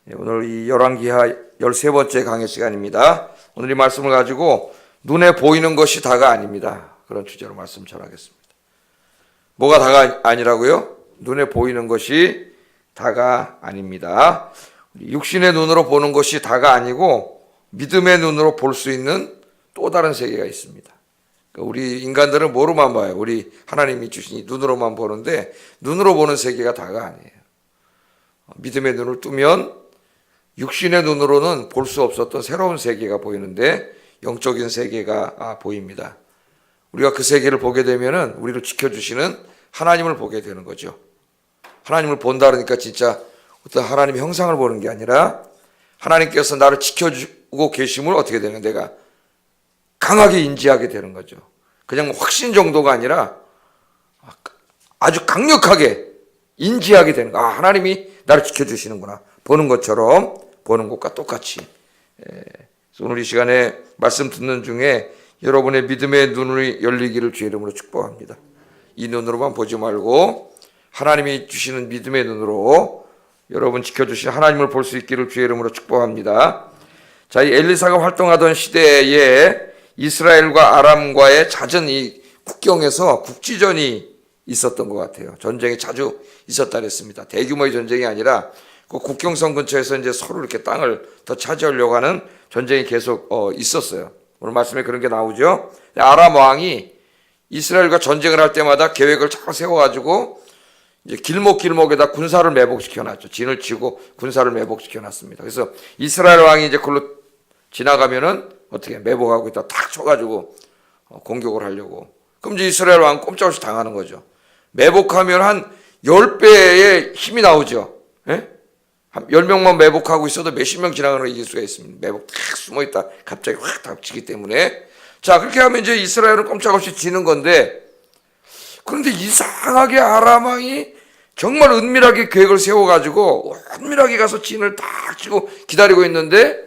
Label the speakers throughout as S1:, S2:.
S1: 오늘 이 열왕기하 13번째 강의 시간입니다. 오늘 이 말씀을 가지고 눈에 보이는 것이 다가 아닙니다. 그런 주제로 말씀 전하겠습니다. 뭐가 다가 아니라고요? 눈에 보이는 것이 다가 아닙니다. 육신의 눈으로 보는 것이 다가 아니고 믿음의 눈으로 볼 수 있는 또 다른 세계가 있습니다. 우리 인간들은 뭐로만 봐요? 우리 하나님이 주신 이 눈으로만 보는데 눈으로 보는 세계가 다가 아니에요. 믿음의 눈을 뜨면 육신의 눈으로는 볼 수 없었던 새로운 세계가 보이는데 영적인 세계가 보입니다. 우리가 그 세계를 보게 되면은 우리를 지켜주시는 하나님을 보게 되는 거죠. 하나님을 본다 그러니까 진짜 어떤 하나님의 형상을 보는 게 아니라 하나님께서 나를 지켜주고 계심을 어떻게 되는 내가 강하게 인지하게 되는 거죠. 그냥 확신 정도가 아니라 아주 강력하게 인지하게 되는 거. 하나님이 나를 지켜주시는구나. 보는 것처럼 보는 것과 똑같이. 오늘 이 시간에 말씀 듣는 중에 여러분의 믿음의 눈이 열리기를 주의 이름으로 축복합니다. 이 눈으로만 보지 말고 하나님이 주시는 믿음의 눈으로 여러분 지켜주신 하나님을 볼 수 있기를 주의 이름으로 축복합니다. 자, 이 엘리사가 활동하던 시대에 이스라엘과 아람과의 잦은 이 국경에서 국지전이 있었던 것 같아요. 전쟁이 자주 있었다 그랬습니다. 대규모의 전쟁이 아니라 그 국경선 근처에서 이제 서로 이렇게 땅을 더 차지하려고 하는 전쟁이 계속 있었어요. 오늘 말씀에 그런 게 나오죠. 아람 왕이 이스라엘과 전쟁을 할 때마다 계획을 잘 세워가지고 이제 길목길목에다 군사를 매복시켜놨죠. 진을 치고 군사를 매복시켜놨습니다. 그래서 이스라엘 왕이 이제 그걸로 지나가면은 어떻게 매복하고 있다 탁 쳐가지고 공격을 하려고. 그럼 이제 이스라엘 왕 꼼짝없이 당하는 거죠. 매복하면 한 10배의 힘이 나오죠. 예? 한 10명만 매복하고 있어도 몇십 명 지나가는 걸 이길 수가 있습니다. 매복 탁 숨어있다 갑자기 확 닥치기 때문에. 자, 그렇게 하면 이제 이스라엘은 꼼짝없이 지는 건데, 그런데 이상하게 아람 왕이 정말 은밀하게 계획을 세워가지고 은밀하게 가서 진을 딱 치고 기다리고 있는데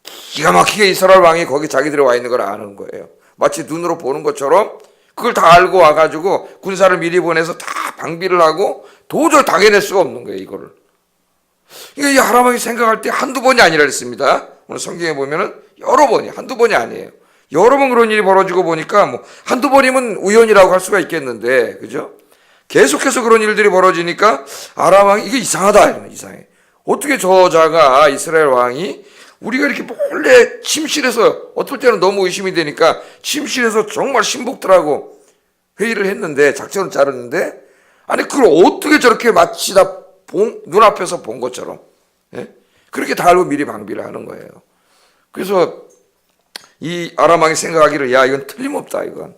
S1: 기가 막히게 이스라엘 왕이 거기 자기들이 와 있는 걸 아는 거예요. 마치 눈으로 보는 것처럼 그걸 다 알고 와가지고 군사를 미리 보내서 다 방비를 하고 도저히 당해낼 수가 없는 거예요, 이거를. 그러니까 이 아람 왕이 생각할 때 한두 번이 아니라 그랬습니다. 오늘 성경에 보면은 여러 번이, 한두 번이 아니에요. 여러 번 그런 일이 벌어지고 보니까 뭐 한두 번이면 우연이라고 할 수가 있겠는데, 그죠? 계속해서 그런 일들이 벌어지니까 아람 왕이 이게 이상하다, 이상해. 어떻게 저자가 이스라엘 왕이 우리가 이렇게 몰래 침실에서 어떨 때는 너무 의심이 되니까 침실에서 정말 신복들하고 회의를 했는데 작전을 짜렸는데 아니 그걸 어떻게 저렇게 마치 다 눈앞에서 본 것처럼 그렇게 다 알고 미리 방비를 하는 거예요. 그래서 이 아람 왕이 생각하기를 야 이건 틀림없다, 이건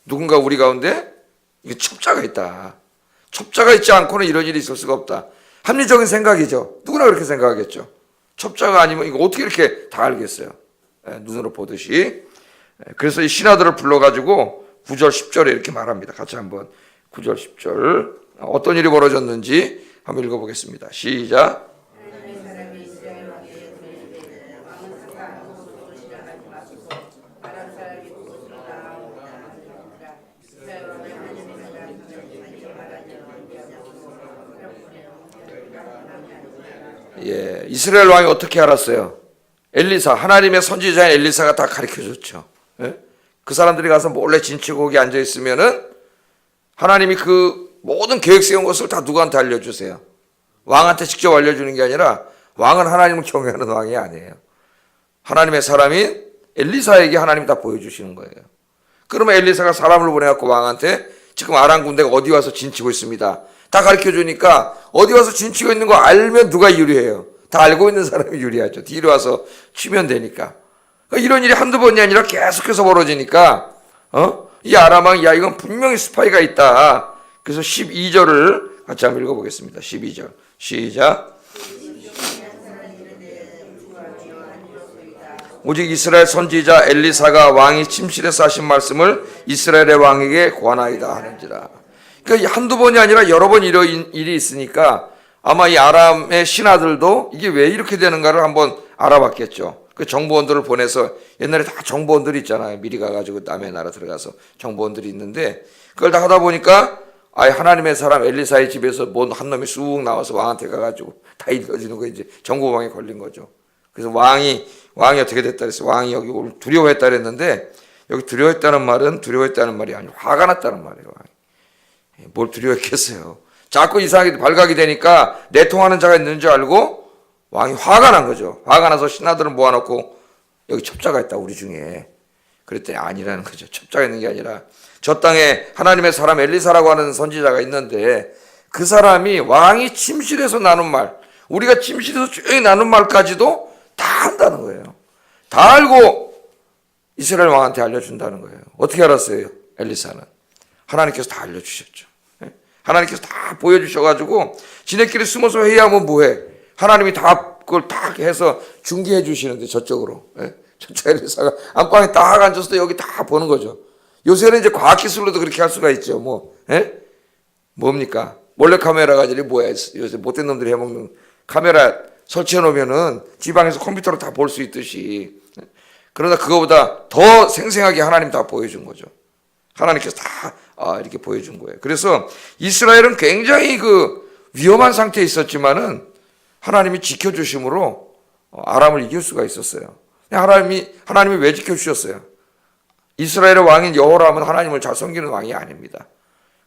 S1: 누군가 우리 가운데 이게 첩자가 있다. 첩자가 있지 않고는 이런 일이 있을 수가 없다. 합리적인 생각이죠. 누구나 그렇게 생각하겠죠. 첩자가 아니면 이거 어떻게 이렇게 다 알겠어요. 눈으로 보듯이. 그래서 이 신하들을 불러가지고 9절 10절에 이렇게 말합니다. 같이 한번 9절 10절 어떤 일이 벌어졌는지 한번 읽어보겠습니다. 시작. 예, 이스라엘 왕이 어떻게 알았어요? 엘리사, 하나님의 선지자인 엘리사가 다 가르쳐줬죠. 예? 그 사람들이 가서 몰래 진치고 거기 앉아 있으면은 하나님이 그 모든 계획 세운 것을 다 누구한테 알려주세요. 왕한테 직접 알려주는 게 아니라 왕은 하나님을 경외하는 왕이 아니에요. 하나님의 사람인 엘리사에게 하나님이 다 보여주시는 거예요. 그러면 엘리사가 사람을 보내갖고 왕한테 지금 아람 군대가 어디 와서 진치고 있습니다. 다 가르쳐주니까 어디 와서 진치고 있는 거 알면 누가 유리해요? 다 알고 있는 사람이 유리하죠. 뒤로 와서 치면 되니까. 이런 일이 한두 번이 아니라 계속해서 벌어지니까 이 아람 왕이 야 이건 분명히 스파이가 있다. 그래서 12절을 같이 한번 읽어보겠습니다. 12절 시작. 오직 이스라엘 선지자 엘리사가 왕이 침실에서 하신 말씀을 이스라엘의 왕에게 권하이다 하는지라. 그러니까 한두 번이 아니라 여러 번 이런 일이 있으니까 아마 이 아람의 신하들도 이게 왜 이렇게 되는가를 한번 알아봤겠죠. 그 정보원들을 보내서 옛날에 다 정보원들이 있잖아요. 미리 가가지고 남의 나라 들어가서 정보원들이 있는데 그걸 다 하다 보니까 아예 하나님의 사람 엘리사의 집에서 뭔 한 놈이 쑥 나와서 왕한테 가가지고 다 읽어주는 거 이제 정보망에 걸린 거죠. 그래서 왕이 어떻게 됐다 그랬어요. 왕이 여기 두려워했다 그랬는데 여기 두려워했다는 말이 아니고 화가 났다는 말이에요. 왕이. 뭘 두려워했겠어요. 자꾸 이상하게 발각이 되니까 내통하는 자가 있는 줄 알고 왕이 화가 난 거죠. 화가 나서 신하들을 모아놓고 여기 첩자가 있다 우리 중에. 그랬더니 아니라는 거죠. 첩자가 있는 게 아니라 저 땅에 하나님의 사람 엘리사라고 하는 선지자가 있는데 그 사람이 왕이 침실에서 나눈 말, 우리가 침실에서 조용히 나눈 말까지도 다 안다는 거예요. 다 알고 이스라엘 왕한테 알려준다는 거예요. 어떻게 알았어요? 엘리사는 하나님께서 다 알려주셨죠. 하나님께서 다 보여주셔가지고 지네끼리 숨어서 회의하면 뭐해? 하나님이 다 그걸 다 해서 중계해 주시는데 저쪽으로. 저쪽 엘리사가 안방에 딱 앉았을 때 여기 다 보는 거죠. 요새는 이제 과학기술로도 그렇게 할 수가 있죠. 뭡니까? 몰래카메라 가지고 뭐야? 요새 못된 놈들이 해먹는 카메라 설치해 놓으면은 지방에서 컴퓨터로 다 볼 수 있듯이. 그러나 그거보다 더 생생하게 하나님 다 보여준 거죠. 하나님께서 다 이렇게 보여준 거예요. 그래서 이스라엘은 굉장히 그 위험한 상태에 있었지만은 하나님이 지켜주심으로 아람을 이길 수가 있었어요. 하나님이 왜 지켜주셨어요? 이스라엘의 왕인 여호람은 하나님을 잘 섬기는 왕이 아닙니다.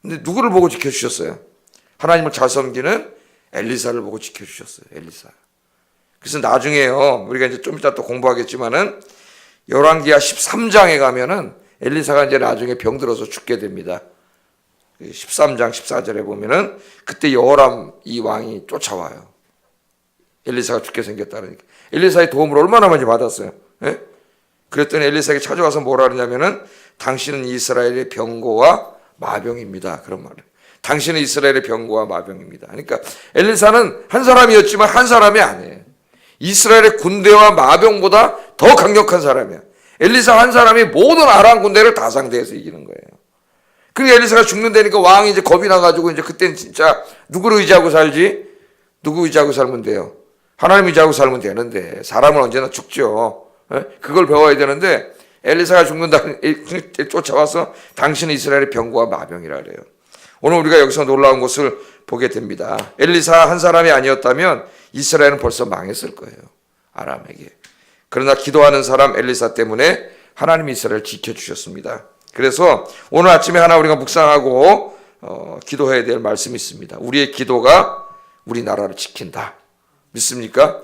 S1: 근데 누구를 보고 지켜주셨어요? 하나님을 잘 섬기는 엘리사를 보고 지켜주셨어요. 엘리사. 그래서 나중에요, 우리가 이제 좀 이따 또 공부하겠지만은 열왕기하 13장에 가면은 엘리사가 이제 나중에 병들어서 죽게 됩니다. 13장 14절에 보면은 그때 여호람 이 왕이 쫓아와요. 엘리사가 죽게 생겼다니까. 엘리사의 도움을 얼마나 많이 받았어요. 그랬더니 엘리사에게 찾아와서 뭐라 그러냐면은 당신은 이스라엘의 병고와 마병입니다. 그런 말을. 당신은 이스라엘의 병고와 마병입니다. 그러니까 엘리사는 한 사람이었지만 한 사람이 아니에요. 이스라엘의 군대와 마병보다 더 강력한 사람이야. 엘리사 한 사람이 모든 아람 군대를 다 상대해서 이기는 거예요. 그러니까 엘리사가 죽는다니까 왕이 이제 겁이 나가지고 이제 그때는 진짜 누구를 의지하고 살지? 누구 의지하고 살면 돼요? 하나님 의지하고 살면 되는데 사람은 언제나 죽죠. 그걸 배워야 되는데 엘리사가 죽는다 쫓아와서 당신은 이스라엘의 병고와 마병이라 그래요. 오늘 우리가 여기서 놀라운 것을 보게 됩니다. 엘리사 한 사람이 아니었다면 이스라엘은 벌써 망했을 거예요. 아람에게. 그러나 기도하는 사람 엘리사 때문에 하나님이 이스라엘을 지켜주셨습니다. 그래서 오늘 아침에 하나 우리가 묵상하고 기도해야 될 말씀이 있습니다. 우리의 기도가 우리나라를 지킨다. 믿습니까?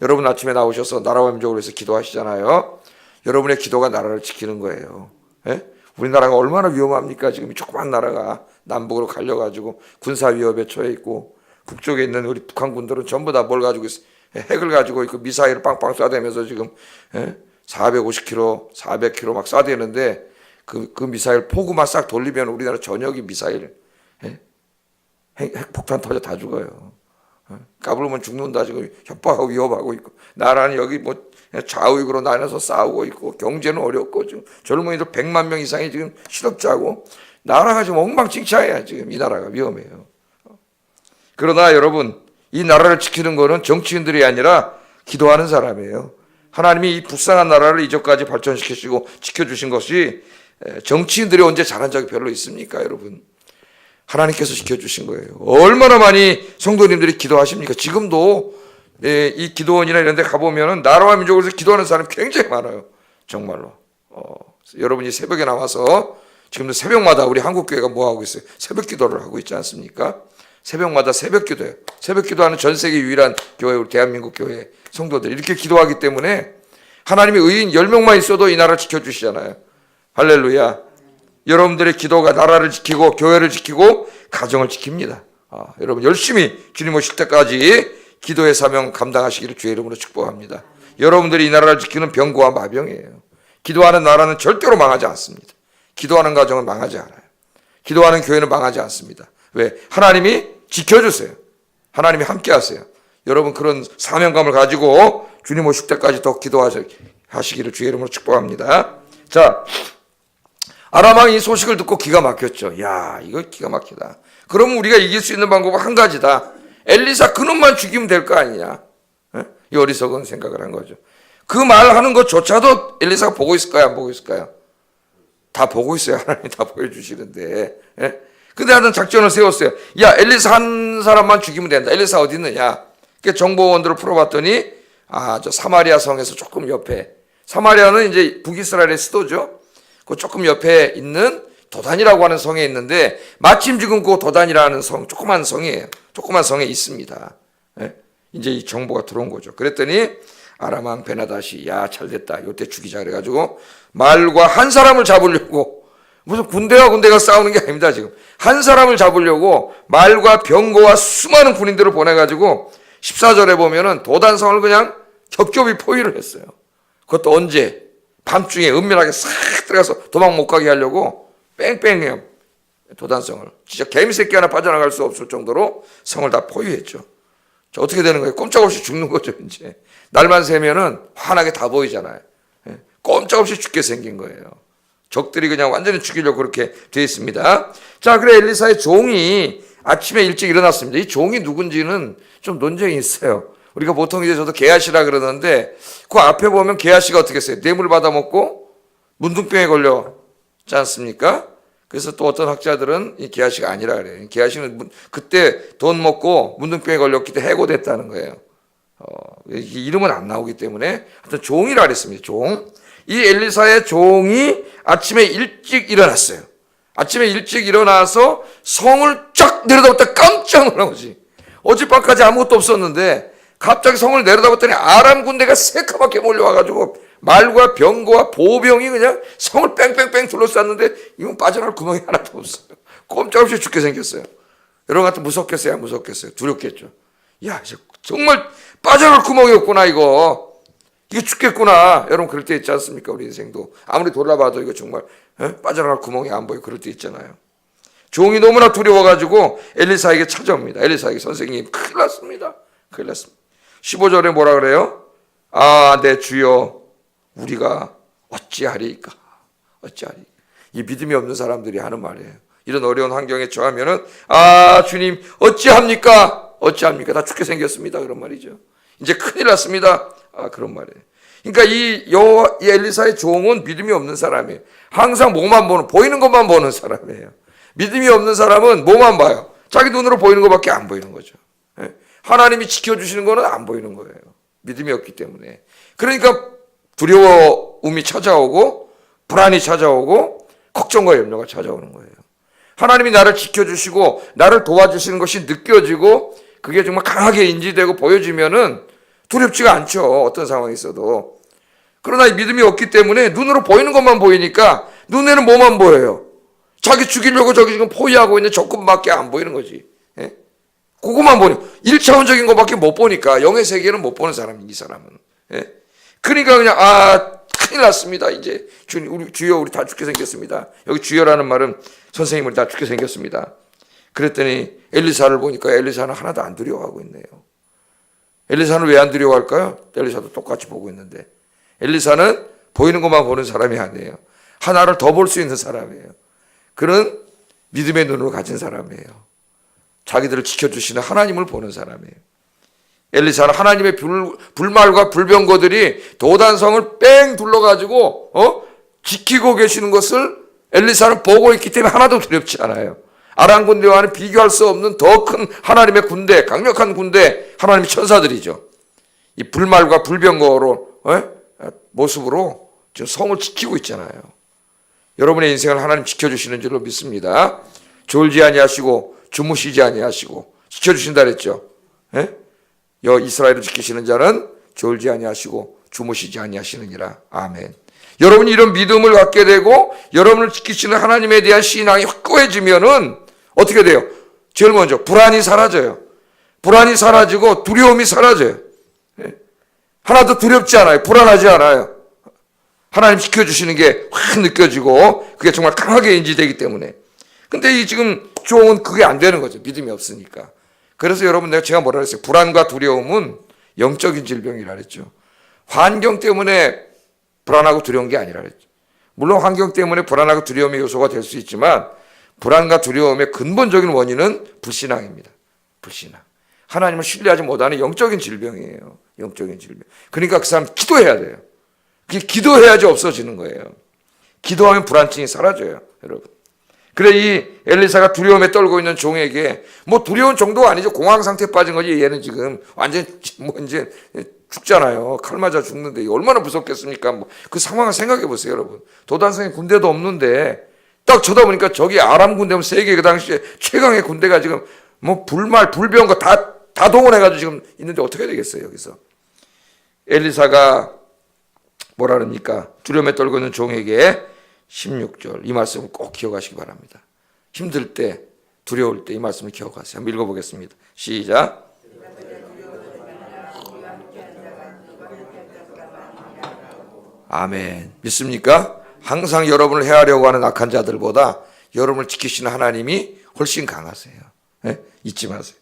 S1: 여러분 아침에 나오셔서 나라와 민족을 위해서 기도하시잖아요. 여러분의 기도가 나라를 지키는 거예요. 우리나라가 얼마나 위험합니까? 지금 이 조그만 나라가 남북으로 갈려가지고 군사 위협에 처해 있고 북쪽에 있는 우리 북한 군들은 전부 다 뭘 가지고 있어요? 핵을 가지고 있고 미사일을 빵빵 쏴대면서 지금 450km, 400km 막 쏴대는데 그 미사일 포구만 싹 돌리면 우리나라 전역이 미사일 핵폭탄 터져 다 죽어요. 까불면 죽는다 지금 협박하고 위협하고 있고 나라는 여기 뭐 좌우익으로 나눠서 싸우고 있고 경제는 어렵고 지금 젊은이들 100만 명 이상이 지금 실업자고 나라가 지금 엉망진창이야. 지금 이 나라가 위험해요. 그러나 여러분 이 나라를 지키는 거는 정치인들이 아니라 기도하는 사람이에요. 하나님이 이 불쌍한 나라를 이전까지 발전시키시고 지켜주신 것이 정치인들이 언제 잘한 적이 별로 있습니까 여러분? 하나님께서 지켜주신 거예요. 얼마나 많이 성도님들이 기도하십니까? 지금도 이 기도원이나 이런 데 가보면 나라와 민족을 위해서 기도하는 사람이 굉장히 많아요. 정말로. 여러분이 새벽에 나와서 지금도 새벽마다 우리 한국교회가 뭐 하고 있어요? 새벽 기도를 하고 있지 않습니까? 새벽마다 새벽 기도예요. 새벽 기도하는 전 세계 유일한 교회, 우리 대한민국 교회 성도들 이렇게 기도하기 때문에 하나님의 의인 10명만 있어도 이 나라를 지켜주시잖아요. 할렐루야. 여러분들의 기도가 나라를 지키고 교회를 지키고 가정을 지킵니다. 여러분 열심히 주님 오실 때까지 기도의 사명 감당하시기를 주의 이름으로 축복합니다. 여러분들이 이 나라를 지키는 병고와 마병이에요. 기도하는 나라는 절대로 망하지 않습니다. 기도하는 가정은 망하지 않아요. 기도하는 교회는 망하지 않습니다. 왜? 하나님이 지켜주세요. 하나님이 함께 하세요. 여러분 그런 사명감을 가지고 주님 오실 때까지 더 기도하시기를 주의 이름으로 축복합니다. 자, 아람 왕이 이 소식을 듣고 기가 막혔죠. 야, 이거 기가 막히다. 그러면 우리가 이길 수 있는 방법은 한 가지다. 엘리사 그놈만 죽이면 될 거 아니냐. 이 어리석은 생각을 한 거죠. 그 말하는 것조차도 엘리사가 보고 있을까요? 안 보고 있을까요? 다 보고 있어요. 하나님이 다 보여주시는데. 근데 하여튼 작전을 세웠어요. 야, 엘리사 한 사람만 죽이면 된다. 엘리사 어디 있느냐? 정보원들을 풀어봤더니 저 사마리아 성에서 조금 옆에, 사마리아는 이제 북이스라엘의 수도죠. 그 조금 옆에 있는 도단이라고 하는 성에 있는데 마침 지금 그 도단이라는 성, 조그만 성이에요. 조그만 성에 있습니다. 예? 이제 이 정보가 들어온 거죠. 그랬더니 아람 왕 베나다시 야 잘됐다. 이때 죽이자 그래가지고 말과 한 사람을 잡으려고, 무슨 군대가 싸우는 게 아닙니다. 지금 한 사람을 잡으려고 말과 병거와 수많은 군인들을 보내가지고 14절에 보면은 도단성을 그냥 겹겹이 포위를 했어요. 그것도 언제? 밤중에 은밀하게 싹 들어가서 도망 못 가게 하려고 뺑뺑해요. 도단성을. 진짜 개미새끼 하나 빠져나갈 수 없을 정도로 성을 다 포위했죠. 자, 어떻게 되는 거예요? 꼼짝없이 죽는 거죠. 이제 날만 새면은 환하게 다 보이잖아요. 예? 꼼짝없이 죽게 생긴 거예요. 적들이 그냥 완전히 죽이려고 그렇게 되어 있습니다. 자, 그래 엘리사의 종이 아침에 일찍 일어났습니다. 이 종이 누군지는 좀 논쟁이 있어요. 우리가 보통 이제 저도 게하시라 그러는데 그 앞에 보면 게하시가 어떻게 했어요? 뇌물 받아먹고 문둥병에 걸렸지 않습니까? 그래서 또 어떤 학자들은 이 게하시가 아니라 그래요. 게하시는 그때 돈 먹고 문둥병에 걸렸기 때문에 해고됐다는 거예요. 이름은 안 나오기 때문에 하여튼 종이라 그랬습니다. 종. 이 엘리사의 종이 아침에 일찍 일어났어요. 아침에 일찍 일어나서 성을 쫙 내려다봤다 깜짝 놀란 거지. 어젯밤까지 아무것도 없었는데 갑자기 성을 내려다봤더니 아람 군대가 새카맣게 몰려와가지고 말과 병거와 보병이 그냥 성을 뺑뺑뺑 둘러쌌는데 이건 빠져나갈 구멍이 하나도 없어요. 꼼짝없이 죽게 생겼어요. 여러분 같은 무섭겠어요? 무섭겠어요? 두렵겠죠. 야, 정말 빠져나갈 구멍이 없구나 이거. 이게 죽겠구나. 여러분 그럴 때 있지 않습니까? 우리 인생도 아무리 돌아봐도 이거 정말 빠져나갈 구멍이 안 보여. 그럴 때 있잖아요. 종이 너무나 두려워가지고 엘리사에게 찾아옵니다. 엘리사에게 선생님 큰일 났습니다. 큰일 났습니다. 15절에 뭐라 그래요? 내 주여 우리가 어찌하리까? 어찌하리까? 이 믿음이 없는 사람들이 하는 말이에요. 이런 어려운 환경에 처하면은 주님 어찌합니까? 어찌합니까? 다 죽게 생겼습니다. 그런 말이죠. 이제 큰일 났습니다. 그런 말이에요. 그러니까 이 엘리사의 종은 믿음이 없는 사람이에요. 항상 뭐만 보는, 보이는 것만 보는 사람이에요. 믿음이 없는 사람은 뭐만 봐요. 자기 눈으로 보이는 것밖에 안 보이는 거죠. 하나님이 지켜주시는 거는 안 보이는 거예요. 믿음이 없기 때문에. 그러니까 두려움이 찾아오고 불안이 찾아오고 걱정과 염려가 찾아오는 거예요. 하나님이 나를 지켜주시고 나를 도와주시는 것이 느껴지고 그게 정말 강하게 인지되고 보여지면은 두렵지가 않죠. 어떤 상황이 있어도. 그러나 믿음이 없기 때문에 눈으로 보이는 것만 보이니까 눈에는 뭐만 보여요? 자기 죽이려고 저기 지금 포위하고 있는 적군밖에 안 보이는 거지. 예? 그것만 보니 1차원적인 것밖에 못 보니까 영의 세계는 못 보는 사람이 이 사람은. 예? 그러니까 그냥 큰일 났습니다. 이제 주여 우리 다 죽게 생겼습니다. 여기 주여라는 말은 선생님을 다 죽게 생겼습니다. 그랬더니 엘리사를 보니까 엘리사는 하나도 안 두려워하고 있네요. 엘리사는 왜 안 두려워할까요? 엘리사도 똑같이 보고 있는데 엘리사는 보이는 것만 보는 사람이 아니에요. 하나를 더 볼 수 있는 사람이에요. 그런 믿음의 눈을 가진 사람이에요. 자기들을 지켜주시는 하나님을 보는 사람이에요. 엘리사는 하나님의 불말과 불병거들이 도단성을 뺑 둘러가지고 지키고 계시는 것을 엘리사는 보고 있기 때문에 하나도 두렵지 않아요. 아람 군대와는 비교할 수 없는 더 큰 하나님의 군대, 강력한 군대, 하나님의 천사들이죠. 이 불말과 불병거로 모습으로 지금 성을 지키고 있잖아요. 여러분의 인생을 하나님 지켜주시는 줄로 믿습니다. 졸지 아니하시고 주무시지 아니하시고 지켜주신다 그랬죠. 이스라엘을 지키시는 자는 졸지 아니하시고 주무시지 아니하시느니라. 아멘. 여러분이 이런 믿음을 갖게 되고 여러분을 지키시는 하나님에 대한 신앙이 확고해지면은 어떻게 돼요? 제일 먼저 불안이 사라져요. 불안이 사라지고 두려움이 사라져요. 하나도 두렵지 않아요. 불안하지 않아요. 하나님 지켜주시는 게 확 느껴지고 그게 정말 강하게 인지되기 때문에. 근데 이 지금 종은 그게 안 되는 거죠. 믿음이 없으니까. 그래서 여러분 제가 뭐라 그랬어요? 불안과 두려움은 영적인 질병이라 그랬죠. 환경 때문에 불안하고 두려운 게 아니라 그랬죠. 물론 환경 때문에 불안하고 두려움의 요소가 될 수 있지만 불안과 두려움의 근본적인 원인은 불신앙입니다. 불신앙. 하나님을 신뢰하지 못하는 영적인 질병이에요. 영적인 질병. 그러니까 그 사람 기도해야 돼요. 그게 기도해야지 없어지는 거예요. 기도하면 불안증이 사라져요, 여러분. 그래 이 엘리사가 두려움에 떨고 있는 종에게 뭐 두려운 정도가 아니죠. 공황 상태에 빠진 거지. 얘는 지금 완전 뭐 이제 죽잖아요. 칼 맞아 죽는데 얼마나 무섭겠습니까? 뭐 그 상황을 생각해 보세요, 여러분. 도단성에 군대도 없는데 딱 쳐다보니까 저기 아람 군대면 세계 그 당시에 최강의 군대가 지금 뭐 불말 불병 거 다 동원해가지고 지금 있는데 어떻게 되겠어요, 여기서? 엘리사가 뭐라 그럽니까? 두려움에 떨고 있는 종에게 16절 이 말씀을 꼭 기억하시기 바랍니다. 힘들 때, 두려울 때 이 말씀을 기억하세요. 한번 읽어보겠습니다. 시작. 아멘. 믿습니까? 항상 여러분을 해하려고 하는 악한 자들보다 여러분을 지키시는 하나님이 훨씬 강하세요. 네? 잊지 마세요.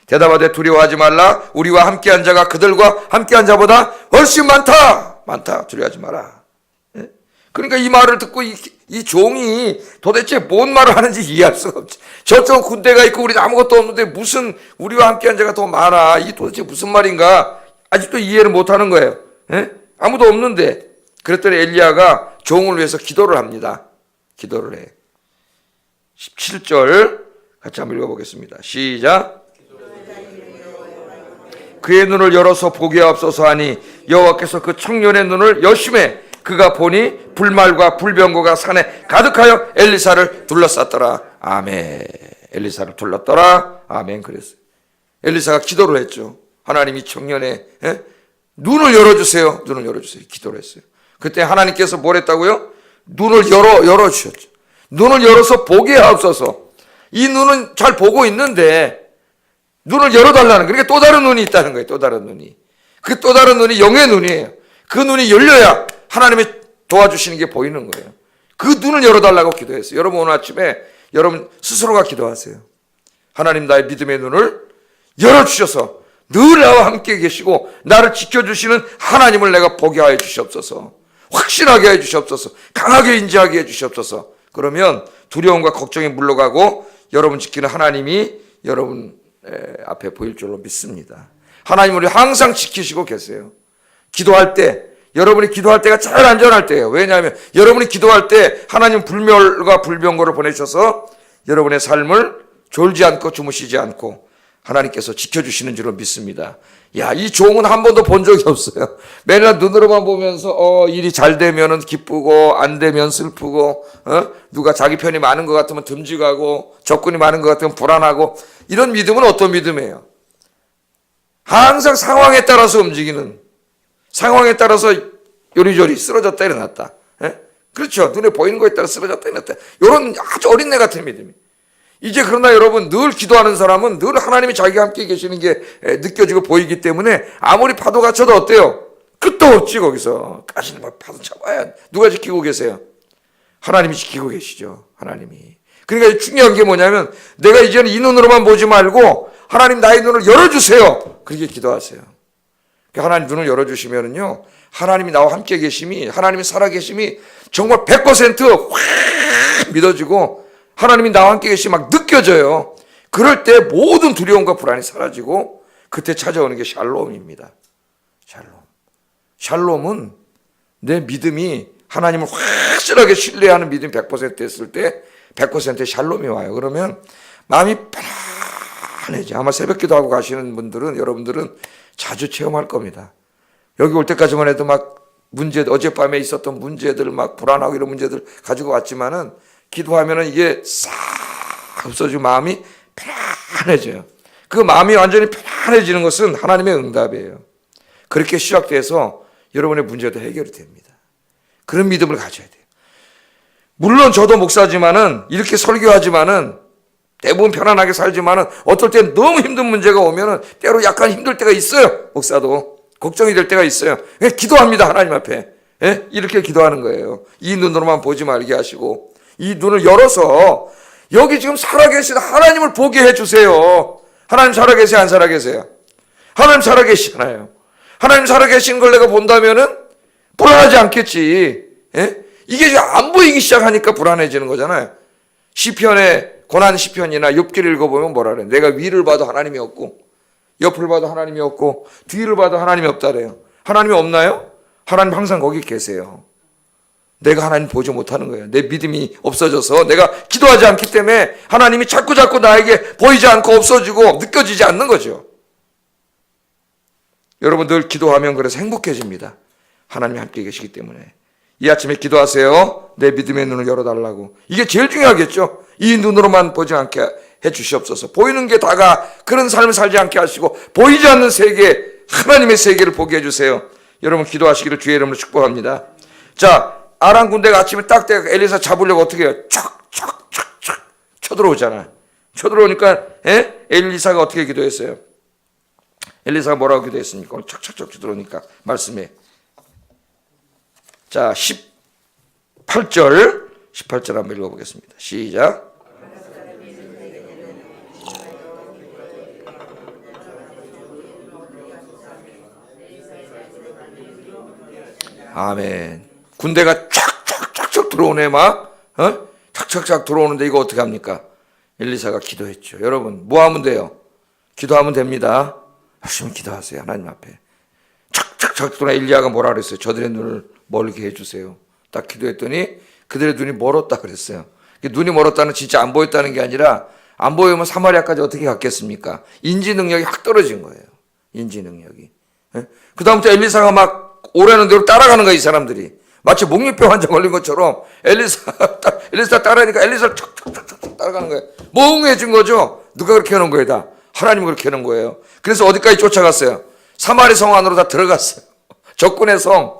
S1: 대답하되 두려워하지 말라. 우리와 함께한 자가 그들과 함께한 자보다 훨씬 많다. 많다. 두려워하지 마라. 네? 그러니까 이 말을 듣고 이 종이 도대체 뭔 말을 하는지 이해할 수가 없지. 저쪽 군대가 있고 우리 아무것도 없는데 무슨 우리와 함께한 자가 더 많아. 이게 도대체 무슨 말인가. 아직도 이해를 못하는 거예요. 네? 아무도 없는데. 그랬더니 엘리야가 종을 위해서 기도를 합니다. 기도를 해. 17절 같이 한번 읽어보겠습니다. 시작. 그의 눈을 열어서 보게 하옵소서 하니 여호와께서 그 청년의 눈을 여심해 그가 보니 불말과 불병거가 산에 가득하여 엘리사를 둘러쌌더라. 아멘. 엘리사를 둘렀더라. 아멘. 그랬어요. 엘리사가 기도를 했죠. 하나님이 청년의 눈을 열어주세요. 눈을 열어주세요. 기도를 했어요. 그때 하나님께서 뭘 했다고요? 눈을 열어주셨죠. 눈을 열어서 보게 하옵소서. 이 눈은 잘 보고 있는데 눈을 열어달라는, 그러니까 또 다른 눈이 있다는 거예요. 또 다른 눈이. 그 또 다른 눈이 영의 눈이에요. 그 눈이 열려야 하나님의 도와주시는 게 보이는 거예요. 그 눈을 열어달라고 기도했어요. 여러분 오늘 아침에 여러분 스스로가 기도하세요. 하나님 나의 믿음의 눈을 열어주셔서 늘 나와 함께 계시고 나를 지켜주시는 하나님을 내가 보게 하여 주시옵소서. 확신하게 해 주시옵소서. 강하게 인지하게 해 주시옵소서. 그러면 두려움과 걱정이 물러가고 여러분 지키는 하나님이 여러분 앞에 보일 줄로 믿습니다. 하나님 우리 항상 지키시고 계세요. 기도할 때 여러분이 기도할 때가 제일 안전할 때예요. 왜냐하면 여러분이 기도할 때 하나님 불멸과 불병거를 보내셔서 여러분의 삶을 졸지 않고 주무시지 않고 하나님께서 지켜주시는 줄로 믿습니다. 야, 이 종은 한 번도 본 적이 없어요. 맨날 눈으로만 보면서 일이 잘 되면은 기쁘고 안 되면 슬프고 누가 자기 편이 많은 것 같으면 듬직하고 적군이 많은 것 같으면 불안하고 이런 믿음은 어떤 믿음이에요? 항상 상황에 따라서 움직이는, 상황에 따라서 요리조리 쓰러졌다 일어났다. 그렇죠. 눈에 보이는 거에 따라 쓰러졌다 일어났다. 이런 아주 어린애 같은 믿음이. 이제 그러나 여러분 늘 기도하는 사람은 늘 하나님이 자기가 함께 계시는 게 느껴지고 보이기 때문에 아무리 파도가 쳐도 어때요? 끝도 없지 거기서. 까지는 막 파도 쳐봐야 누가 지키고 계세요? 하나님이 지키고 계시죠. 하나님이. 그러니까 중요한 게 뭐냐면 내가 이제는 이 눈으로만 보지 말고 하나님 나의 눈을 열어주세요. 그렇게 기도하세요. 하나님 눈을 열어주시면은요 하나님이 나와 함께 계심이, 하나님이 살아계심이 정말 100% 믿어지고 하나님이 나와 함께 계시 막 느껴져요. 그럴 때 모든 두려움과 불안이 사라지고 그때 찾아오는 게 샬롬입니다. 샬롬은 내 믿음이 하나님을 확실하게 신뢰하는 믿음이 100% 됐을 때 100%의 샬롬이 와요. 그러면 마음이 편안해져. 아마 새벽기도 하고 가시는 분들은 여러분들은 자주 체험할 겁니다. 여기 올 때까지만 해도 막 어젯밤에 있었던 문제들 막 불안하고 이런 문제들 가지고 왔지만은 기도하면은 이게 싹 없어지고 마음이 편안해져요. 그 마음이 완전히 편안해지는 것은 하나님의 응답이에요. 그렇게 시작돼서 여러분의 문제도 해결이 됩니다. 그런 믿음을 가져야 돼요. 물론 저도 목사지만은 이렇게 설교하지만은 대부분 편안하게 살지만은 어떨 땐 너무 힘든 문제가 오면은 때로 약간 힘들 때가 있어요. 목사도 걱정이 될 때가 있어요. 기도합니다. 하나님 앞에. 이렇게 기도하는 거예요. 이 눈으로만 보지 말게 하시고 이 눈을 열어서 여기 지금 살아계신 하나님을 보게 해주세요. 하나님 살아계세요? 안 살아계세요? 하나님 살아계시잖아요. 하나님 살아계신 걸 내가 본다면은 불안하지 않겠지. 이게 지금 안 보이기 시작하니까 불안해지는 거잖아요. 시편의 고난 시편이나 욥기를 읽어보면 뭐라 그래요? 내가 위를 봐도 하나님이 없고 옆을 봐도 하나님이 없고 뒤를 봐도 하나님이 없다래요. 하나님이 없나요? 하나님 항상 거기 계세요. 내가 하나님 보지 못하는 거예요. 내 믿음이 없어져서 내가 기도하지 않기 때문에 하나님이 자꾸 나에게 보이지 않고 없어지고 느껴지지 않는 거죠. 여러분 늘 기도하면 그래서 행복해집니다. 하나님이 함께 계시기 때문에. 이 아침에 기도하세요. 내 믿음의 눈을 열어달라고. 이게 제일 중요하겠죠. 이 눈으로만 보지 않게 해주시옵소서. 보이는 게 다가 그런 삶을 살지 않게 하시고 보이지 않는 세계, 하나님의 세계를 보게 해주세요. 여러분 기도하시기를 주의 이름으로 축복합니다. 자, 아람 군대가 아침에 딱 때가 엘리사 잡으려고 어떻게 해요? 촥 쳐들어오잖아. 쳐들어오니까 엘리사가 어떻게 기도했어요? 엘리사가 뭐라고 기도했습니까? 착착착 쳐들어오니까 말씀에. 자, 18절 한번 읽어보겠습니다. 시작. 아멘. 군대가 쫙쫙쫙쫙 들어오네 막. 착착착 들어오는데 이거 어떻게 합니까? 엘리사가 기도했죠. 여러분 뭐 하면 돼요? 기도하면 됩니다. 열심히 기도하세요. 하나님 앞에. 착착착 들어오나 엘리야가 뭐라 그랬어요? 저들의 눈을 멀게 해주세요. 딱 기도했더니 그들의 눈이 멀었다 그랬어요. 눈이 멀었다는 진짜 안 보였다는 게 아니라 안 보이면 사마리아까지 어떻게 갔겠습니까? 인지 능력이 확 떨어진 거예요. 인지 능력이. 그 다음부터 엘리사가 막 오라는 대로 따라가는 거예요. 이 사람들이. 마치 목류병 환자 걸린 것처럼 엘리사 따라하니까 엘리사를 척척척척 따라가는 거예요. 멍해진 거죠. 누가 그렇게 해놓은 거예요? 다 하나님이 그렇게 해놓은 거예요. 그래서 어디까지 쫓아갔어요? 사마리 성 안으로 다 들어갔어요. 적군의 성.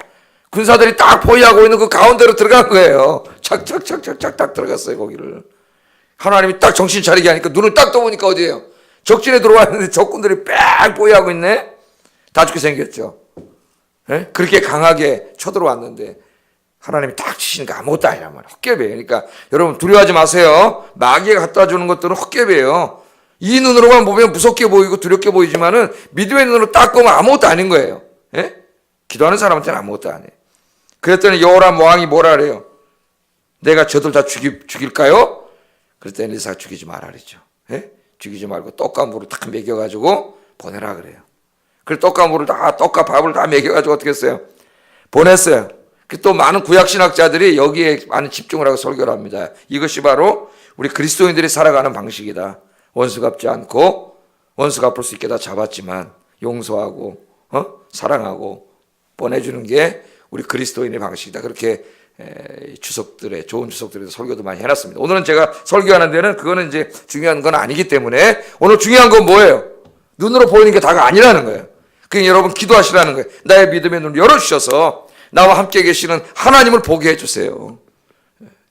S1: 군사들이 딱 포위하고 있는 그 가운데로 들어간 거예요. 착착착착착 딱 들어갔어요. 거기를. 하나님이 딱 정신 차리게 하니까 눈을 딱 떠보니까 어디예요? 적진에 들어와 있는데 적군들이 빽 포위하고 있네. 다 죽게 생겼죠. 그렇게 강하게 쳐들어왔는데 하나님이 딱 치시니까 아무것도 아니란 말이에요. 헛개비예요. 그러니까 여러분 두려워하지 마세요. 마귀가 갖다 주는 것들은 헛개비예요. 이 눈으로만 보면 무섭게 보이고 두렵게 보이지만은 믿음의 눈으로 딱 보면 아무것도 아닌 거예요. 기도하는 사람한테는 아무것도 아니에요. 그랬더니 여호람 왕이 뭐라 그래요? 내가 저들 다 죽일까요? 그랬더니 엘리사가 죽이지 말라 그랬죠. 죽이지 말고 떡과 물을 딱 먹여가지고 보내라 그래요. 그래서 떡과 밥을 다 먹여가지고 어떻게 했어요? 보냈어요. 또 많은 구약신학자들이 여기에 많은 집중을 하고 설교를 합니다. 이것이 바로 우리 그리스도인들이 살아가는 방식이다. 원수 갚지 않고 원수 갚을 수 있게 다 잡았지만 용서하고 사랑하고 보내주는 게 우리 그리스도인의 방식이다. 그렇게 주석들의 좋은 주석들에서 설교도 많이 해놨습니다. 오늘은 제가 설교하는 데는 그거는 이제 중요한 건 아니기 때문에 오늘 중요한 건 뭐예요? 눈으로 보이는 게 다가 아니라는 거예요. 그러니까 여러분 기도하시라는 거예요. 나의 믿음의 눈을 열어주셔서 나와 함께 계시는 하나님을 보게 해주세요.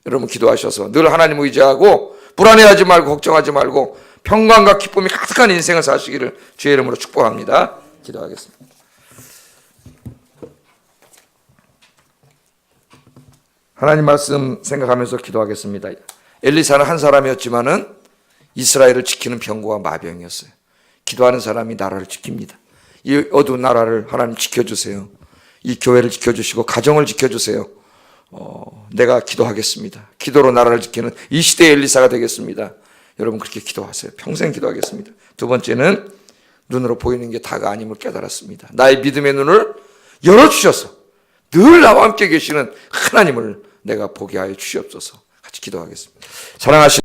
S1: 여러분 기도하셔서 늘 하나님을 의지하고 불안해하지 말고 걱정하지 말고 평강과 기쁨이 가득한 인생을 사시기를 주의 이름으로 축복합니다. 기도하겠습니다. 하나님 말씀 생각하면서 기도하겠습니다. 엘리사는 한 사람이었지만은 이스라엘을 지키는 병거와 마병이었어요. 기도하는 사람이 나라를 지킵니다. 이 어두운 나라를 하나님 지켜주세요. 이 교회를 지켜주시고 가정을 지켜주세요. 내가 기도하겠습니다. 기도로 나라를 지키는 이 시대의 엘리사가 되겠습니다. 여러분 그렇게 기도하세요. 평생 기도하겠습니다. 두 번째는 눈으로 보이는 게 다가 아님을 깨달았습니다. 나의 믿음의 눈을 열어주셔서 늘 나와 함께 계시는 하나님을 내가 보게 하여 주시옵소서. 같이 기도하겠습니다. 사랑하시는